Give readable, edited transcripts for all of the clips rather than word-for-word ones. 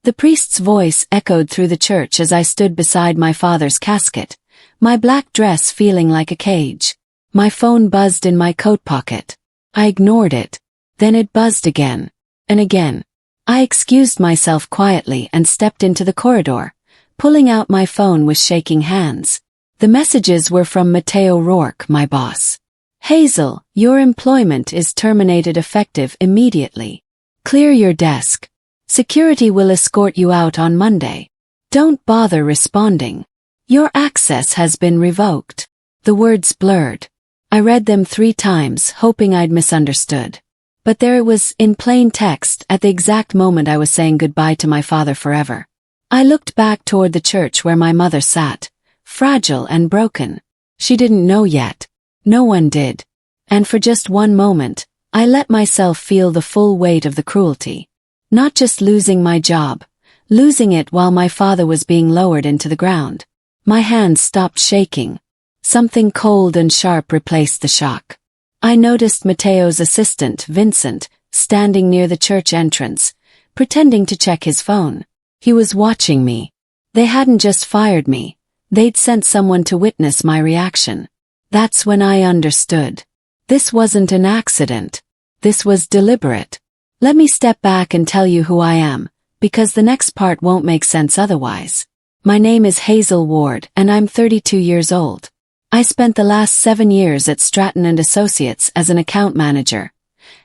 The priest's voice echoed through the church as I stood beside my father's casket, my black dress feeling like a cage. My phone buzzed in my coat pocket. I ignored it. Then it buzzed again. And again. I excused myself quietly and stepped into the corridor, pulling out my phone with shaking hands. The messages were from Mateo Rourke, my boss. Hazel, your employment is terminated effective immediately. Clear your desk. Security will escort you out on Monday. Don't bother responding. Your access has been revoked. The words blurred. I read them 3 times, hoping I'd misunderstood. But there it was, in plain text, at the exact moment I was saying goodbye to my father forever. I looked back toward the church where my mother sat, fragile and broken. She didn't know yet. No one did. And for just one moment, I let myself feel the full weight of the cruelty. Not just losing my job, losing it while my father was being lowered into the ground. My hands stopped shaking. Something cold and sharp replaced the shock. I noticed Mateo's assistant, Vincent, standing near the church entrance, pretending to check his phone. He was watching me. They hadn't just fired me. They'd sent someone to witness my reaction. That's when I understood. This wasn't an accident. This was deliberate. Let me step back and tell you who I am, because the next part won't make sense otherwise. My name is Hazel Ward, and I'm 32 years old. I spent the last 7 years at Stratton & Associates as an account manager,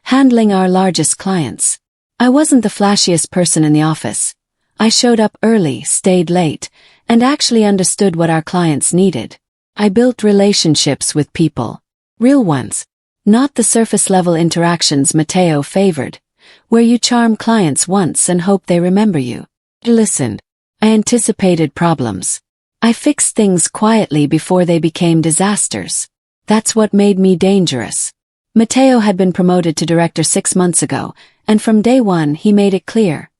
handling our largest clients. I wasn't the flashiest person in the office. I showed up early, stayed late, and actually understood what our clients needed. I built relationships with people. Real ones. Not the surface-level interactions Mateo favored, where you charm clients once and hope they remember you. I listened. I anticipated problems. I fixed things quietly before they became disasters. That's what made me dangerous. Mateo had been promoted to director 6 months ago, and from day one he made it clear.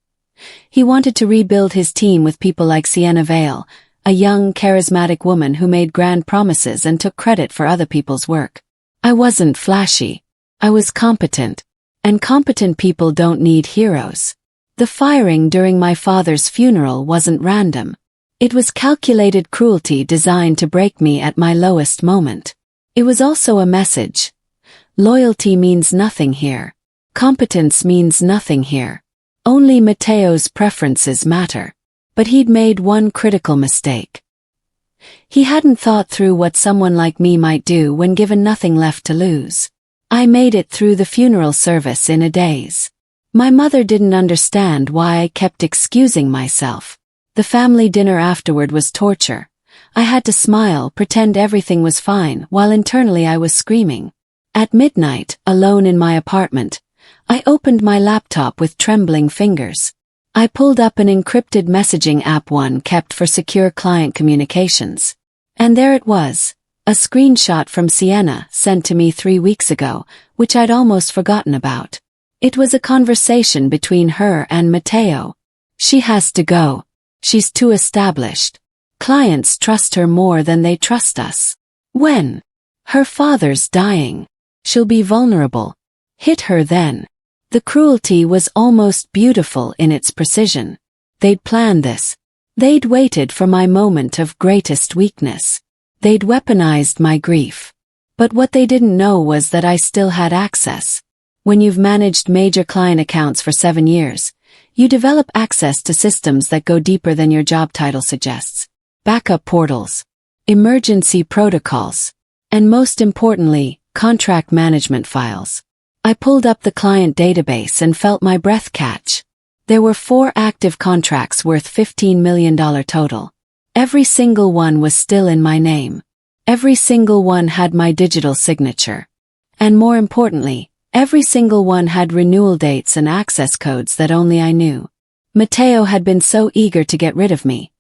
He wanted to rebuild his team with people like Sienna Vale, a young, charismatic woman who made grand promises and took credit for other people's work. I wasn't flashy. I was competent. And competent people don't need heroes. The firing during my father's funeral wasn't random. It was calculated cruelty designed to break me at my lowest moment. It was also a message. Loyalty means nothing here. Competence means nothing here. Only Mateo's preferences matter. But he'd made one critical mistake. He hadn't thought through what someone like me might do when given nothing left to lose. I made it through the funeral service in a daze. My mother didn't understand why I kept excusing myself. The family dinner afterward was torture. I had to smile, pretend everything was fine, while internally I was screaming. At midnight, alone in my apartment, I opened my laptop with trembling fingers. I pulled up an encrypted messaging app one kept for secure client communications. And there it was, a screenshot from Sienna sent to me 3 weeks ago, which I'd almost forgotten about. It was a conversation between her and Mateo. She has to go. She's too established. Clients trust her more than they trust us. When? Her father's dying. She'll be vulnerable. Hit her then. The cruelty was almost beautiful in its precision. They'd planned this. They'd waited for my moment of greatest weakness. They'd weaponized my grief. But what they didn't know was that I still had access. When you've managed major client accounts for 7 years, you develop access to systems that go deeper than your job title suggests. Backup portals, emergency protocols, and most importantly, contract management files. I pulled up the client database and felt my breath catch. There were 4 active contracts worth $15 million total. Every single one was still in my name. Every single one had my digital signature. And more importantly, every single one had renewal dates and access codes that only I knew. Mateo had been so eager to get rid of me.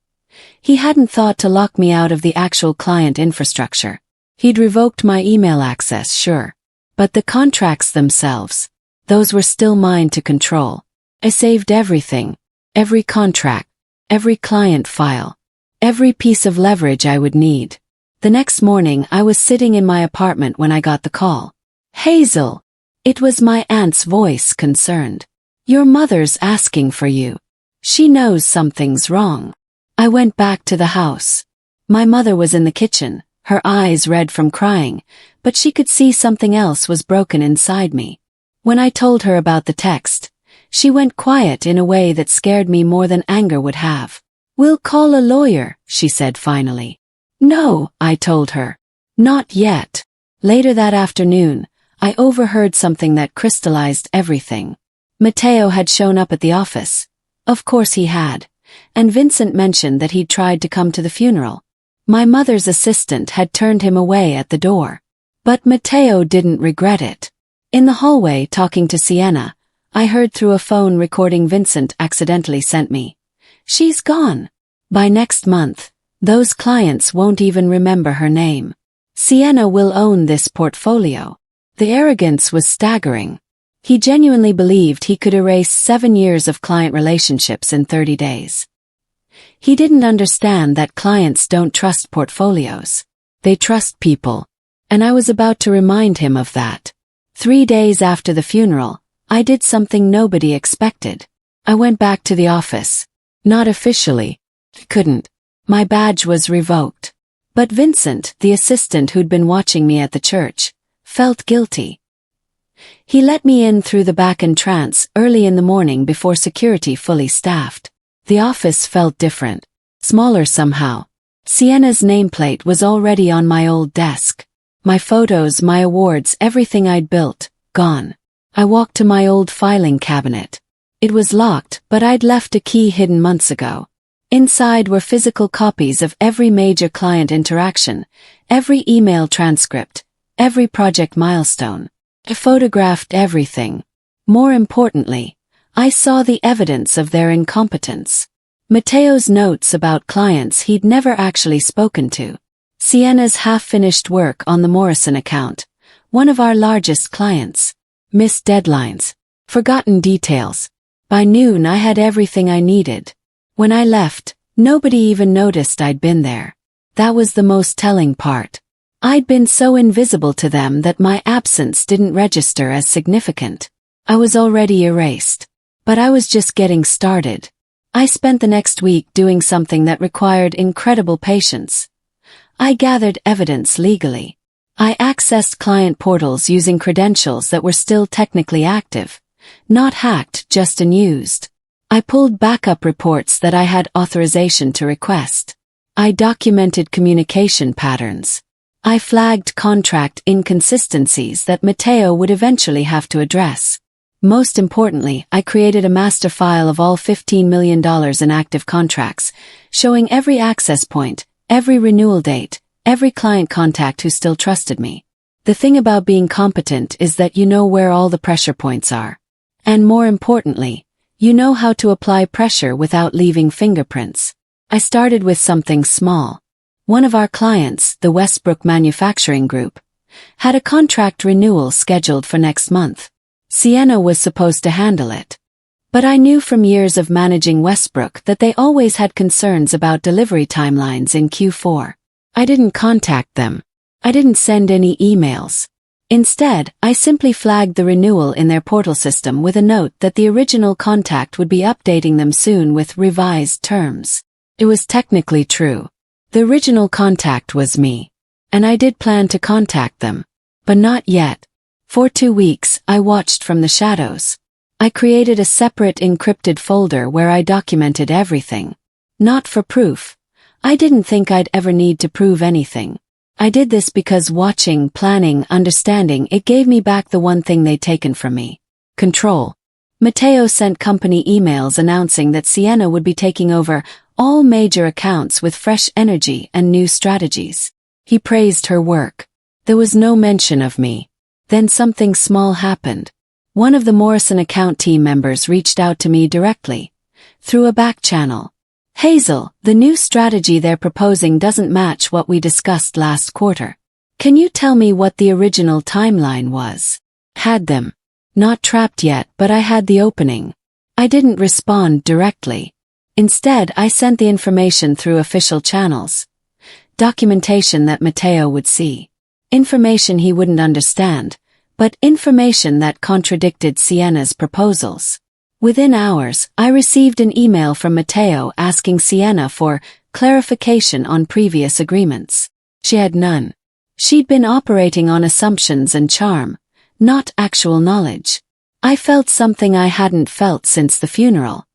He hadn't thought to lock me out of the actual client infrastructure. He'd revoked my email access, sure. But the contracts themselves, those were still mine to control. I saved everything. Every contract. Every client file. Every piece of leverage I would need. The next morning I was sitting in my apartment when I got the call. Hazel! It was my aunt's voice, concerned. Your mother's asking for you. She knows something's wrong. I went back to the house. My mother was in the kitchen, her eyes red from crying, but she could see something else was broken inside me. When I told her about the text, she went quiet in a way that scared me more than anger would have. "We'll call a lawyer," she said finally. "No," I told her. "Not yet." Later that afternoon, I overheard something that crystallized everything. Matteo had shown up at the office. Of course he had. And Vincent mentioned that he'd tried to come to the funeral. My mother's assistant had turned him away at the door. But Matteo didn't regret it. In the hallway talking to Sienna, I heard through a phone recording Vincent accidentally sent me. "She's gone. By next month, those clients won't even remember her name. Sienna will own this portfolio." The arrogance was staggering. He genuinely believed he could erase 7 years of client relationships in 30 days. He didn't understand that clients don't trust portfolios. They trust people. And I was about to remind him of that. 3 days after the funeral, I did something nobody expected. I went back to the office. Not officially. Couldn't. My badge was revoked. But Vincent, the assistant who'd been watching me at the church, felt guilty. He let me in through the back entrance early in the morning before security fully staffed. The office felt different. Smaller somehow. Sienna's nameplate was already on my old desk. My photos, my awards, everything I'd built, gone. I walked to my old filing cabinet. It was locked, but I'd left a key hidden months ago. Inside were physical copies of every major client interaction, every email transcript, every project milestone. I photographed everything. More importantly, I saw the evidence of their incompetence. Matteo's notes about clients he'd never actually spoken to. Sienna's half-finished work on the Morrison account, one of our largest clients. Missed deadlines. Forgotten details. By noon I had everything I needed. When I left, nobody even noticed I'd been there. That was the most telling part. I'd been so invisible to them that my absence didn't register as significant. I was already erased. But I was just getting started. I spent the next week doing something that required incredible patience. I gathered evidence legally. I accessed client portals using credentials that were still technically active. Not hacked, just unused. I pulled backup reports that I had authorization to request. I documented communication patterns. I flagged contract inconsistencies that Matteo would eventually have to address. Most importantly, I created a master file of all $15 million in active contracts, showing every access point, every renewal date, every client contact who still trusted me. The thing about being competent is that you know where all the pressure points are. And more importantly, you know how to apply pressure without leaving fingerprints. I started with something small. One of our clients, the Westbrook Manufacturing Group, had a contract renewal scheduled for next month. Sienna was supposed to handle it. But I knew from years of managing Westbrook that they always had concerns about delivery timelines in Q4. I didn't contact them. I didn't send any emails. Instead, I simply flagged the renewal in their portal system with a note that the original contact would be updating them soon with revised terms. It was technically true. The original contact was me. And I did plan to contact them. But not yet. For 2 weeks, I watched from the shadows. I created a separate encrypted folder where I documented everything. Not for proof. I didn't think I'd ever need to prove anything. I did this because watching, planning, understanding, it gave me back the one thing they'd taken from me. Control. Matteo sent company emails announcing that Sienna would be taking over all major accounts with fresh energy and new strategies. He praised her work. There was no mention of me. Then something small happened. One of the Morrison account team members reached out to me directly. Through a back channel. "Hazel, the new strategy they're proposing doesn't match what we discussed last quarter. Can you tell me what the original timeline was?" Had them. Not trapped yet, but I had the opening. I didn't respond directly. Instead, I sent the information through official channels. Documentation that Matteo would see. Information he wouldn't understand, but information that contradicted Sienna's proposals. Within hours, I received an email from Matteo asking Sienna for clarification on previous agreements. She had none. She'd been operating on assumptions and charm, not actual knowledge. I felt something I hadn't felt since the funeral.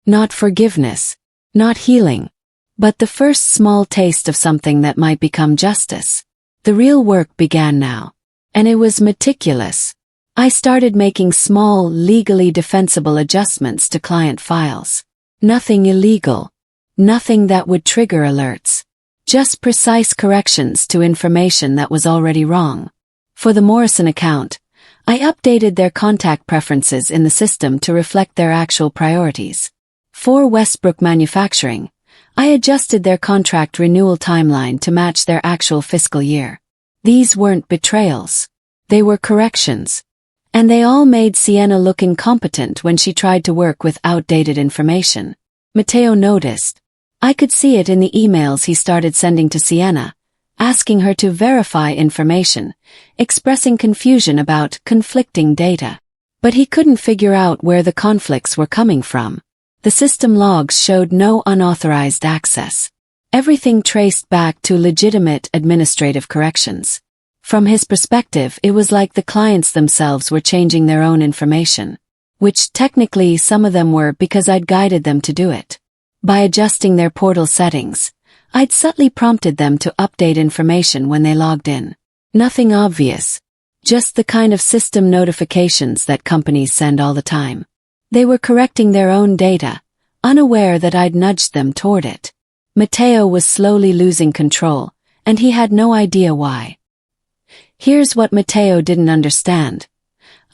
Not forgiveness, not healing, but the first small taste of something that might become justice. The real work began now, and it was meticulous. I started making small, legally defensible adjustments to client files. Nothing illegal. Nothing that would trigger alerts. Just precise corrections to information that was already wrong. For the Morrison account, I updated their contact preferences in the system to reflect their actual priorities. For Westbrook Manufacturing, I adjusted their contract renewal timeline to match their actual fiscal year. These weren't betrayals. They were corrections. And they all made Sienna look incompetent when she tried to work with outdated information. Matteo noticed. I could see it in the emails he started sending to Sienna, asking her to verify information, expressing confusion about conflicting data. But he couldn't figure out where the conflicts were coming from. The system logs showed no unauthorized access. Everything traced back to legitimate administrative corrections. From his perspective, it was like the clients themselves were changing their own information. Which technically some of them were because I'd guided them to do it. By adjusting their portal settings, I'd subtly prompted them to update information when they logged in. Nothing obvious. Just the kind of system notifications that companies send all the time. They were correcting their own data, unaware that I'd nudged them toward it. Matteo was slowly losing control, and he had no idea why. Here's what Matteo didn't understand.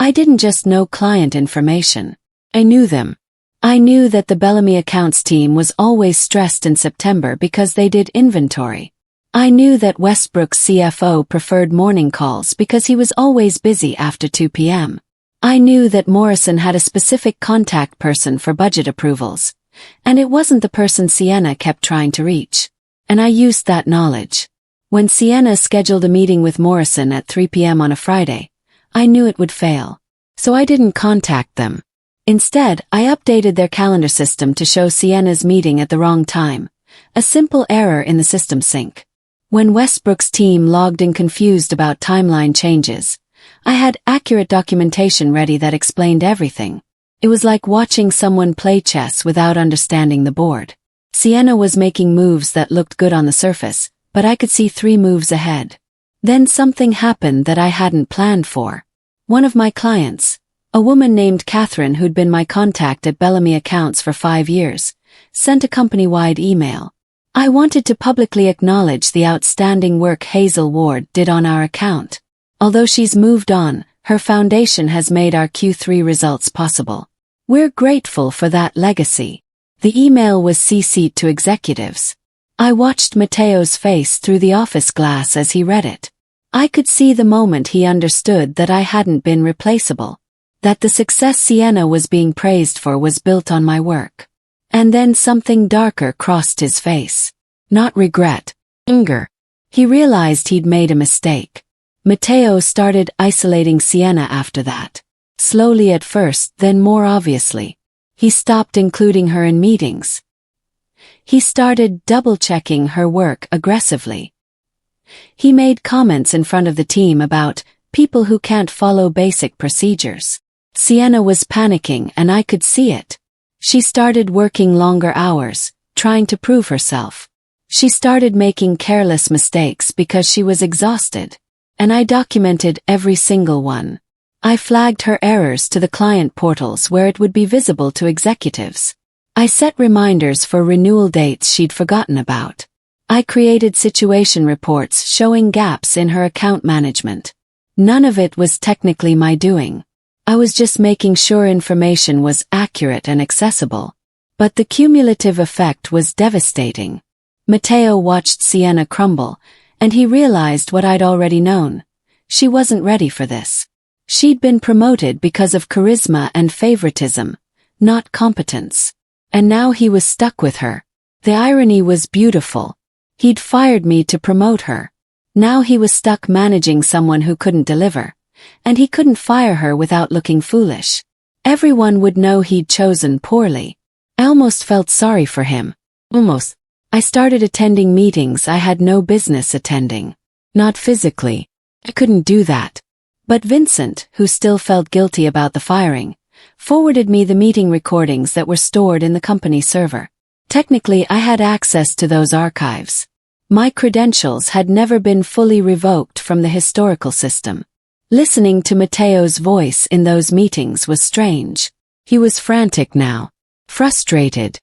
I didn't just know client information. I knew them. I knew that the Bellamy accounts team was always stressed in September because they did inventory. I knew that Westbrook's CFO preferred morning calls because he was always busy after 2 p.m. I knew that Morrison had a specific contact person for budget approvals, and it wasn't the person Sienna kept trying to reach. And I used that knowledge. When Sienna scheduled a meeting with Morrison at 3 p.m. on a Friday, I knew it would fail. So I didn't contact them. Instead, I updated their calendar system to show Sienna's meeting at the wrong time, a simple error in the system sync. When Westbrook's team logged in confused about timeline changes, I had accurate documentation ready that explained everything. It was like watching someone play chess without understanding the board. Sienna was making moves that looked good on the surface, but I could see 3 moves ahead. Then something happened that I hadn't planned for. One of my clients, a woman named Catherine who'd been my contact at Bellamy Accounts for 5 years, sent a company-wide email. I wanted to publicly acknowledge the outstanding work Hazel Ward did on our account. Although she's moved on, her foundation has made our Q3 results possible. We're grateful for that legacy. The email was CC'd to executives. I watched Matteo's face through the office glass as he read it. I could see the moment he understood that I hadn't been replaceable. That the success Sienna was being praised for was built on my work. And then something darker crossed his face. Not regret. Anger. He realized he'd made a mistake. Matteo started isolating Sienna after that. Slowly at first, then more obviously. He stopped including her in meetings. He started double-checking her work aggressively. He made comments in front of the team about people who can't follow basic procedures. Sienna was panicking and I could see it. She started working longer hours, trying to prove herself. She started making careless mistakes because she was exhausted. And I documented every single one. I flagged her errors to the client portals where it would be visible to executives. I set reminders for renewal dates she'd forgotten about. I created situation reports showing gaps in her account management. None of it was technically my doing. I was just making sure information was accurate and accessible. But the cumulative effect was devastating. Matteo watched Sienna crumble, and he realized what I'd already known. She wasn't ready for this. She'd been promoted because of charisma and favoritism, not competence. And now he was stuck with her. The irony was beautiful. He'd fired me to promote her. Now he was stuck managing someone who couldn't deliver. And he couldn't fire her without looking foolish. Everyone would know he'd chosen poorly. I almost felt sorry for him. Almost. I started attending meetings I had no business attending. Not physically. I couldn't do that. But Vincent, who still felt guilty about the firing, forwarded me the meeting recordings that were stored in the company server. Technically, I had access to those archives. My credentials had never been fully revoked from the historical system. Listening to Matteo's voice in those meetings was strange. He was frantic now. Frustrated.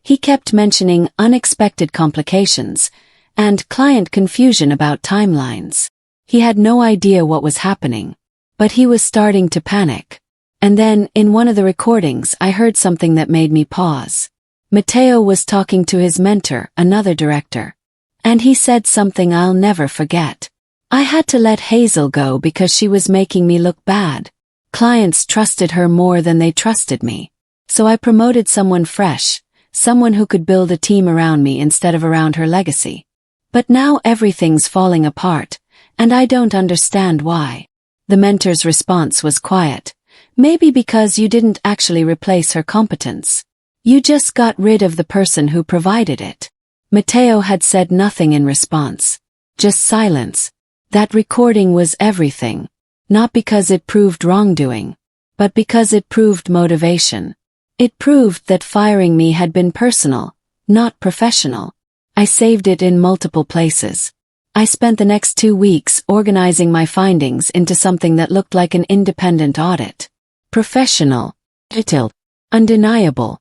He kept mentioning unexpected complications and client confusion about timelines. He had no idea what was happening, but he was starting to panic. And then, in one of the recordings, I heard something that made me pause. Matteo was talking to his mentor, another director. And he said something I'll never forget. I had to let Hazel go because she was making me look bad. Clients trusted her more than they trusted me. So I promoted someone fresh, someone who could build a team around me instead of around her legacy. But now everything's falling apart, and I don't understand why. The mentor's response was quiet. Maybe because you didn't actually replace her competence. You just got rid of the person who provided it. Matteo had said nothing in response. Just silence. That recording was everything. Not because it proved wrongdoing, but because it proved motivation. It proved that firing me had been personal, not professional. I saved it in multiple places. I spent the next 2 weeks organizing my findings into something that looked like an independent audit. Professional. Detailed. Undeniable.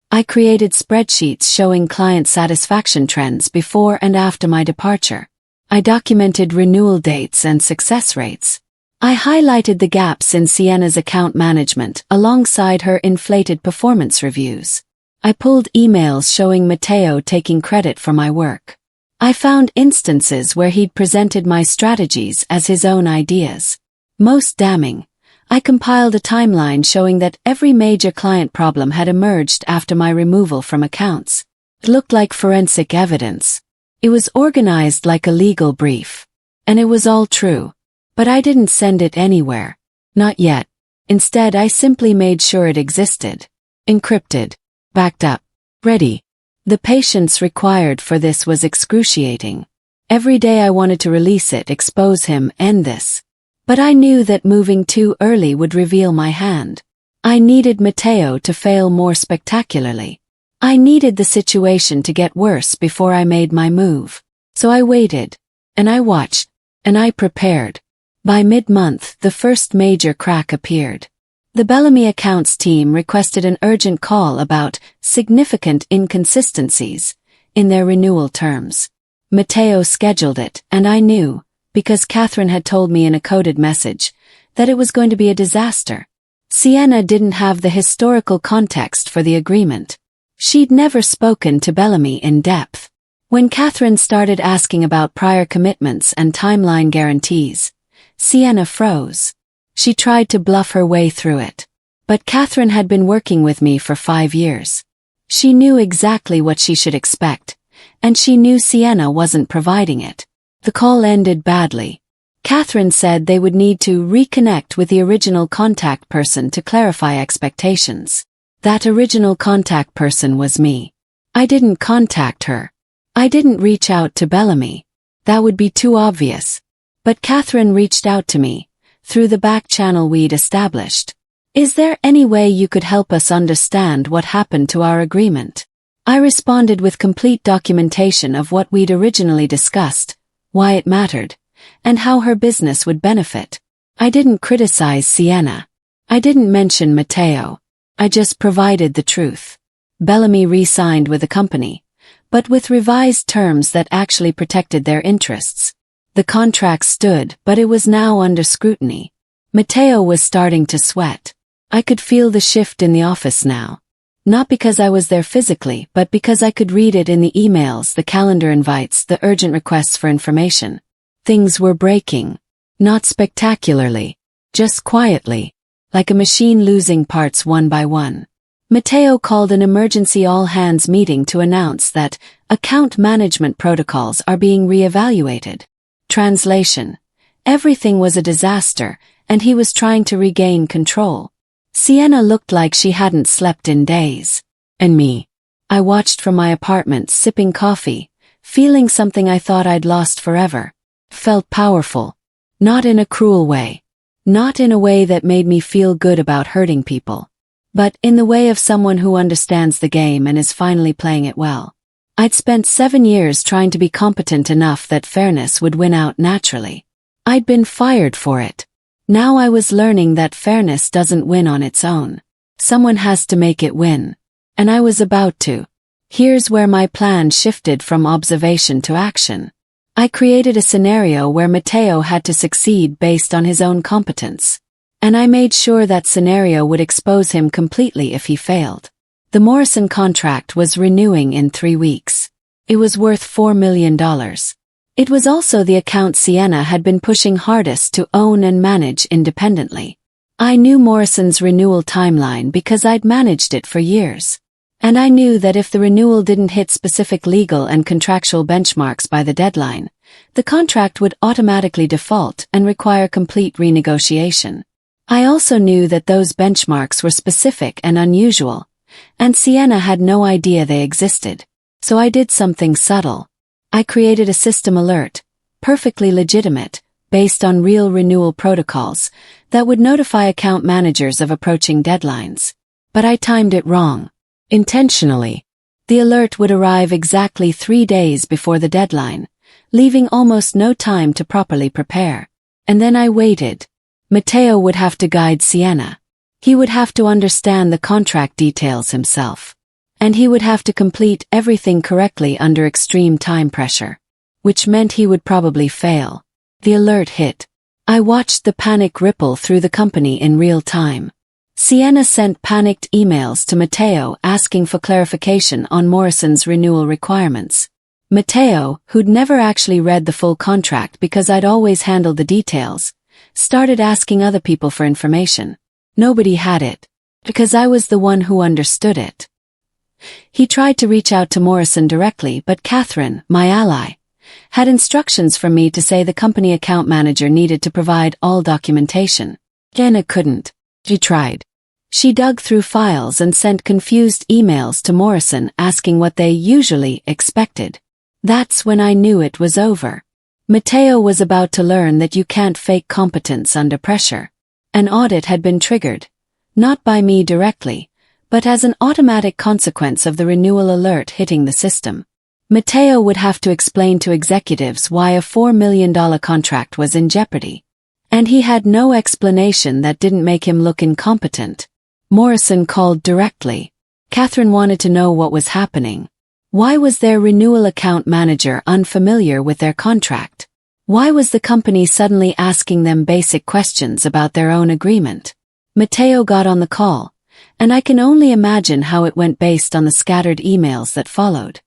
I created spreadsheets showing client satisfaction trends before and after my departure. I documented renewal dates and success rates. I highlighted the gaps in Sienna's account management alongside her inflated performance reviews. I pulled emails showing Matteo taking credit for my work. I found instances where he'd presented my strategies as his own ideas. Most damning, I compiled a timeline showing that every major client problem had emerged after my removal from accounts. It looked like forensic evidence. It was organized like a legal brief. And it was all true. But I didn't send it anywhere. Not yet. Instead, I simply made sure it existed. Encrypted. Backed up. Ready. The patience required for this was excruciating. Every day I wanted to release it, expose him, end this. But I knew that moving too early would reveal my hand. I needed Matteo to fail more spectacularly. I needed the situation to get worse before I made my move. So I waited. And I watched. And I prepared. By mid-month, the first major crack appeared. The Bellamy accounts team requested an urgent call about significant inconsistencies in their renewal terms. Matteo scheduled it, and I knew, because Catherine had told me in a coded message, that it was going to be a disaster. Sienna didn't have the historical context for the agreement. She'd never spoken to Bellamy in depth. When Catherine started asking about prior commitments and timeline guarantees, Sienna froze. She tried to bluff her way through it. But Catherine had been working with me for 5 years. She knew exactly what she should expect, and she knew Sienna wasn't providing it. The call ended badly. Catherine said they would need to reconnect with the original contact person to clarify expectations. That original contact person was me. I didn't contact her. I didn't reach out to Bellamy. That would be too obvious. But Catherine reached out to me, through the back channel we'd established. Is there any way you could help us understand what happened to our agreement? I responded with complete documentation of what we'd originally discussed, why it mattered, and how her business would benefit. I didn't criticize Sienna. I didn't mention Matteo. I just provided the truth. Bellamy re-signed with the company, but with revised terms that actually protected their interests. The contract stood, but it was now under scrutiny. Matteo was starting to sweat. I could feel the shift in the office now. Not because I was there physically, but because I could read it in the emails, the calendar invites, the urgent requests for information. Things were breaking. Not spectacularly. Just quietly. Like a machine losing parts one by one. Matteo called an emergency all-hands meeting to announce that account management protocols are being re-evaluated. Translation. Everything was a disaster, and he was trying to regain control. Sienna looked like she hadn't slept in days. And me. I watched from my apartment sipping coffee, feeling something I thought I'd lost forever. Felt powerful. Not in a cruel way. Not in a way that made me feel good about hurting people. But in the way of someone who understands the game and is finally playing it well. I'd spent 7 years trying to be competent enough that fairness would win out naturally. I'd been fired for it. Now I was learning that fairness doesn't win on its own. Someone has to make it win. And I was about to. Here's where my plan shifted from observation to action. I created a scenario where Matteo had to succeed based on his own competence. And I made sure that scenario would expose him completely if he failed. The Morrison contract was renewing in 3 weeks. It was worth $4 million. It was also the account Sienna had been pushing hardest to own and manage independently. I knew Morrison's renewal timeline because I'd managed it for years. And I knew that if the renewal didn't hit specific legal and contractual benchmarks by the deadline, the contract would automatically default and require complete renegotiation. I also knew that those benchmarks were specific and unusual, and Sienna had no idea they existed. So I did something subtle. I created a system alert, perfectly legitimate, based on real renewal protocols, that would notify account managers of approaching deadlines. But I timed it wrong. Intentionally. The alert would arrive exactly 3 days before the deadline, leaving almost no time to properly prepare. And then I waited. Matteo would have to guide Sienna. He would have to understand the contract details himself. And he would have to complete everything correctly under extreme time pressure. Which meant he would probably fail. The alert hit. I watched the panic ripple through the company in real time. Sienna sent panicked emails to Matteo asking for clarification on Morrison's renewal requirements. Matteo, who'd never actually read the full contract because I'd always handled the details, started asking other people for information. Nobody had it, because I was the one who understood it. He tried to reach out to Morrison directly, but Catherine, my ally, had instructions from me to say the company account manager needed to provide all documentation. Jenna couldn't. She tried. She dug through files and sent confused emails to Morrison asking what they usually expected. That's when I knew it was over. Matteo was about to learn that you can't fake competence under pressure. An audit had been triggered, not by me directly, but as an automatic consequence of the renewal alert hitting the system. Matteo would have to explain to executives why a $4 million contract was in jeopardy. And he had no explanation that didn't make him look incompetent. Morrison called directly. Catherine wanted to know what was happening. Why was their renewal account manager unfamiliar with their contract? Why was the company suddenly asking them basic questions about their own agreement? Matteo got on the call, and I can only imagine how it went based on the scattered emails that followed.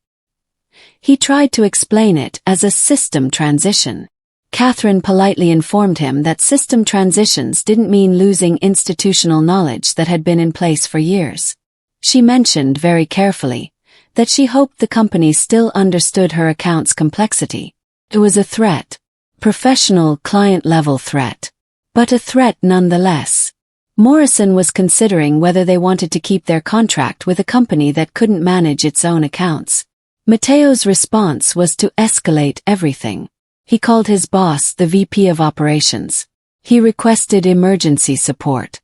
He tried to explain it as a system transition. Catherine politely informed him that system transitions didn't mean losing institutional knowledge that had been in place for years. She mentioned very carefully that she hoped the company still understood her account's complexity. It was a threat. Professional, client-level threat. But a threat nonetheless. Morrison was considering whether they wanted to keep their contract with a company that couldn't manage its own accounts. Matteo's response was to escalate everything. He called his boss the VP of Operations. He requested emergency support.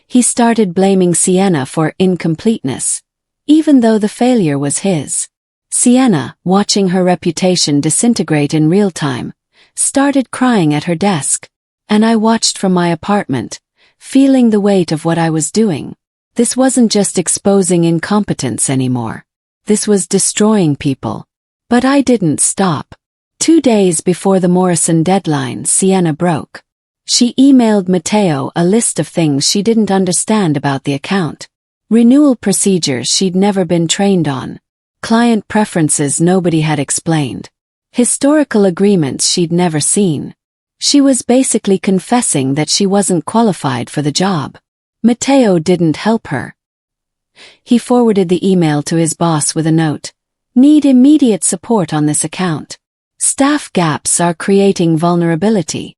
He started blaming Sienna for incompleteness, even though the failure was his. Sienna, watching her reputation disintegrate in real time, started crying at her desk, and I watched from my apartment, feeling the weight of what I was doing. This wasn't just exposing incompetence anymore. This was destroying people. But I didn't stop. 2 days before the Morrison deadline, Sienna broke. She emailed Matteo a list of things she didn't understand about the account. Renewal procedures she'd never been trained on. Client preferences nobody had explained. Historical agreements she'd never seen. She was basically confessing that she wasn't qualified for the job. Matteo didn't help her. He forwarded the email to his boss with a note. Need immediate support on this account. Staff gaps are creating vulnerability.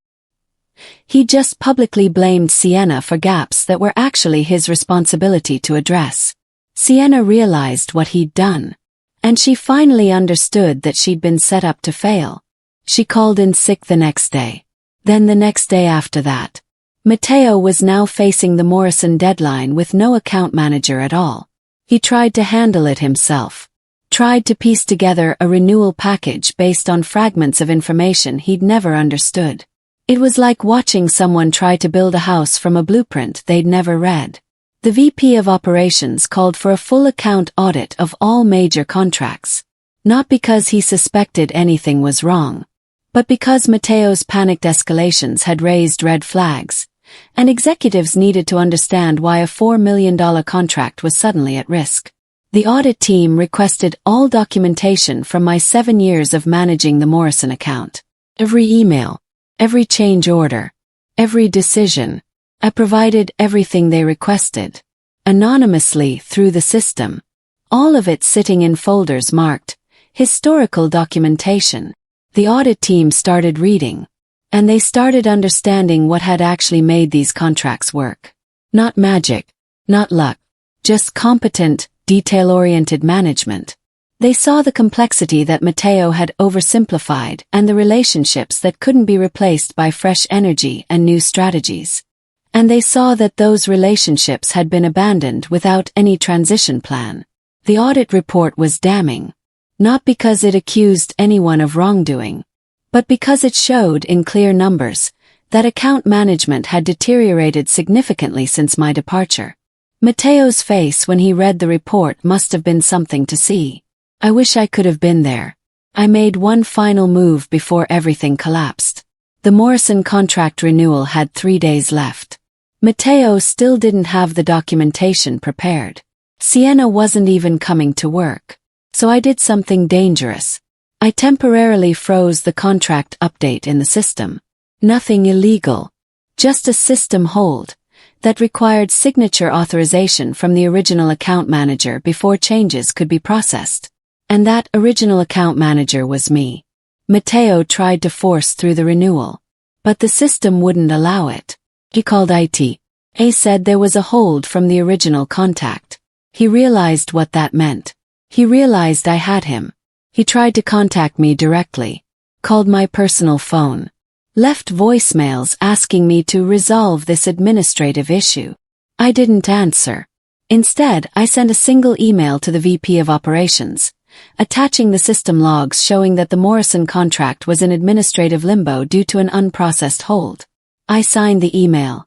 He just publicly blamed Sienna for gaps that were actually his responsibility to address. Sienna realized what he'd done. And she finally understood that she'd been set up to fail. She called in sick the next day. Then the next day after that. Matteo was now facing the Morrison deadline with no account manager at all. He tried to handle it himself. Tried to piece together a renewal package based on fragments of information he'd never understood. It was like watching someone try to build a house from a blueprint they'd never read. The VP of Operations called for a full account audit of all major contracts. Not because he suspected anything was wrong, but because Matteo's panicked escalations had raised red flags, and executives needed to understand why a $4 million contract was suddenly at risk. The audit team requested all documentation from my 7 years of managing the Morrison account. Every email, every change order, every decision. I provided everything they requested, anonymously through the system. All of it sitting in folders marked historical documentation. The audit team started reading, and they started understanding what had actually made these contracts work. Not magic, not luck, just competent, detail-oriented management. They saw the complexity that Matteo had oversimplified and the relationships that couldn't be replaced by fresh energy and new strategies. And they saw that those relationships had been abandoned without any transition plan. The audit report was damning. Not because it accused anyone of wrongdoing, but because it showed in clear numbers that account management had deteriorated significantly since my departure. Matteo's face when he read the report must have been something to see. I wish I could have been there. I made one final move before everything collapsed. The Morrison contract renewal had 3 days left. Matteo still didn't have the documentation prepared. Sienna wasn't even coming to work. So I did something dangerous. I temporarily froze the contract update in the system. Nothing illegal. Just a system hold that required signature authorization from the original account manager before changes could be processed. And that original account manager was me. Matteo tried to force through the renewal, but the system wouldn't allow it. He called IT. A said there was a hold from the original contact. He realized what that meant. He realized I had him. He tried to contact me directly. Called my personal phone. Left voicemails asking me to resolve this administrative issue. I didn't answer. Instead, I sent a single email to the VP of Operations, attaching the system logs showing that the Morrison contract was in administrative limbo due to an unprocessed hold. I signed the email.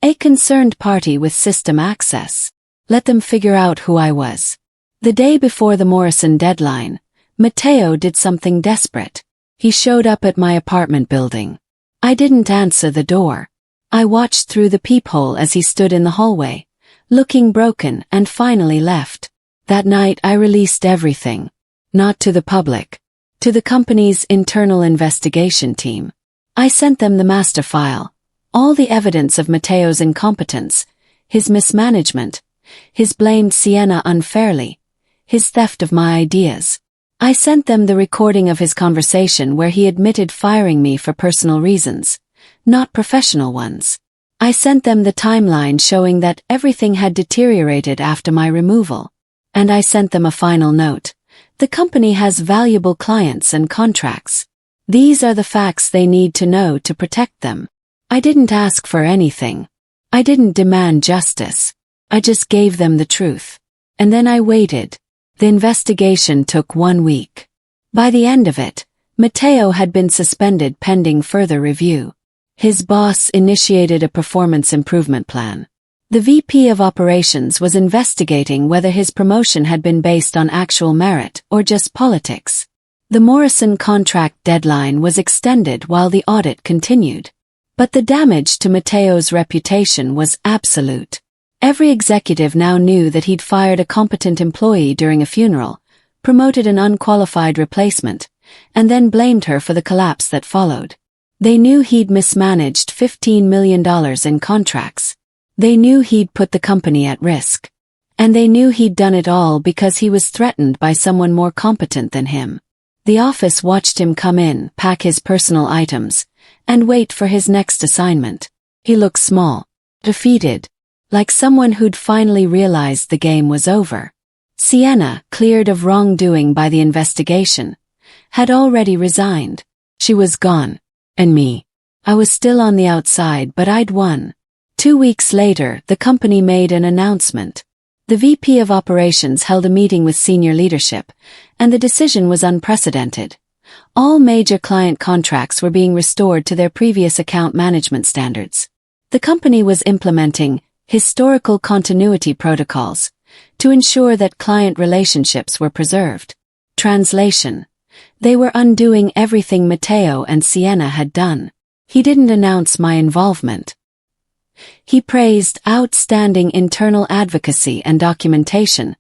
A concerned party with system access. Let them figure out who I was. The day before the Morrison deadline, Matteo did something desperate. He showed up at my apartment building. I didn't answer the door. I watched through the peephole as he stood in the hallway, looking broken, and finally left. That night I released everything. Not to the public. To the company's internal investigation team. I sent them the master file. All the evidence of Matteo's incompetence, his mismanagement, his blamed Sienna unfairly, his theft of my ideas. I sent them the recording of his conversation where he admitted firing me for personal reasons, not professional ones. I sent them the timeline showing that everything had deteriorated after my removal. And I sent them a final note. The company has valuable clients and contracts. These are the facts they need to know to protect them. I didn't ask for anything. I didn't demand justice. I just gave them the truth. And then I waited. The investigation took 1 week. By the end of it, Matteo had been suspended pending further review. His boss initiated a performance improvement plan. The VP of Operations was investigating whether his promotion had been based on actual merit or just politics. The Morrison contract deadline was extended while the audit continued. But the damage to Matteo's reputation was absolute. Every executive now knew that he'd fired a competent employee during a funeral, promoted an unqualified replacement, and then blamed her for the collapse that followed. They knew he'd mismanaged $15 million in contracts. They knew he'd put the company at risk. And they knew he'd done it all because he was threatened by someone more competent than him. The office watched him come in, pack his personal items, and wait for his next assignment. He looked small, defeated, like someone who'd finally realized the game was over. Sienna, cleared of wrongdoing by the investigation, had already resigned. She was gone. And me. I was still on the outside, but I'd won. 2 weeks later, the company made an announcement. The VP of Operations held a meeting with senior leadership, and the decision was unprecedented. All major client contracts were being restored to their previous account management standards. The company was implementing historical continuity protocols to ensure that client relationships were preserved. Translation: they were undoing everything Matteo and Sienna had done. He didn't announce my involvement. He praised outstanding internal advocacy and documentation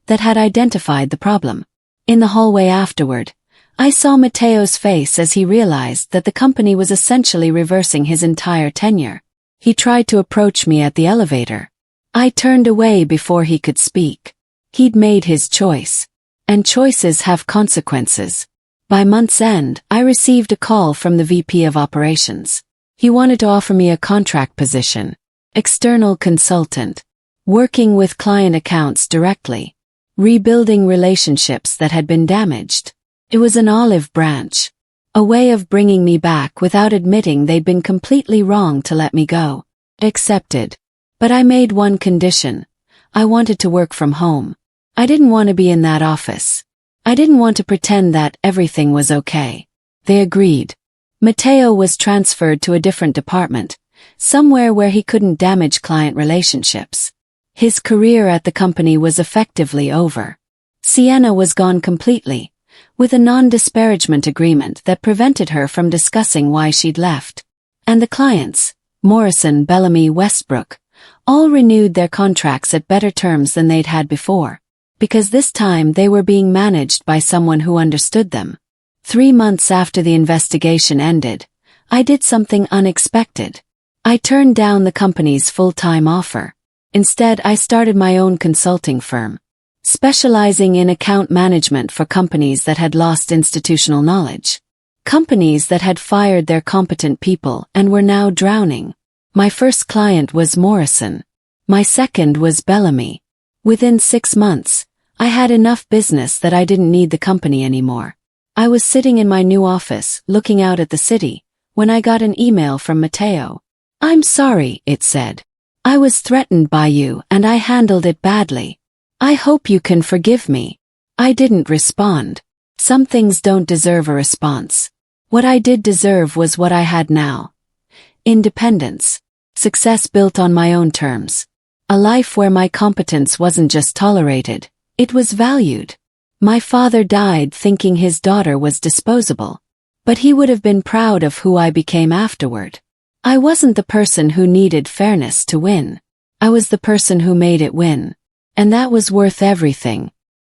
that had identified the problem. In the hallway afterward, I saw Matteo's face as he realized that the company was essentially reversing his entire tenure. He tried to approach me at the elevator. I turned away before he could speak. He'd made his choice. And choices have consequences. By month's end, I received a call from the VP of Operations. He wanted to offer me a contract position. External consultant. Working with client accounts directly. Rebuilding relationships that had been damaged. It was an olive branch. A way of bringing me back without admitting they'd been completely wrong to let me go. Accepted. But I made one condition. I wanted to work from home. I didn't want to be in that office. I didn't want to pretend that everything was okay. They agreed. Matteo was transferred to a different department, somewhere where he couldn't damage client relationships. His career at the company was effectively over. Sienna was gone completely, with a non-disparagement agreement that prevented her from discussing why she'd left. And the clients, Morrison, Bellamy, Westbrook, all renewed their contracts at better terms than they'd had before, because this time they were being managed by someone who understood them. 3 months after the investigation ended, I did something unexpected. I turned down the company's full-time offer. Instead, I started my own consulting firm, specializing in account management for companies that had lost institutional knowledge. Companies that had fired their competent people and were now drowning. My first client was Morrison. My second was Bellamy. Within 6 months, I had enough business that I didn't need the company anymore. I was sitting in my new office, looking out at the city, when I got an email from Matteo. "I'm sorry," it said. "I was threatened by you and I handled it badly. I hope you can forgive me." I didn't respond. Some things don't deserve a response. What I did deserve was what I had now. Independence. Success built on my own terms. A life where my competence wasn't just tolerated, it was valued. My father died thinking his daughter was disposable. But he would have been proud of who I became afterward. I wasn't the person who needed fairness to win. I was the person who made it win. And that was worth everything.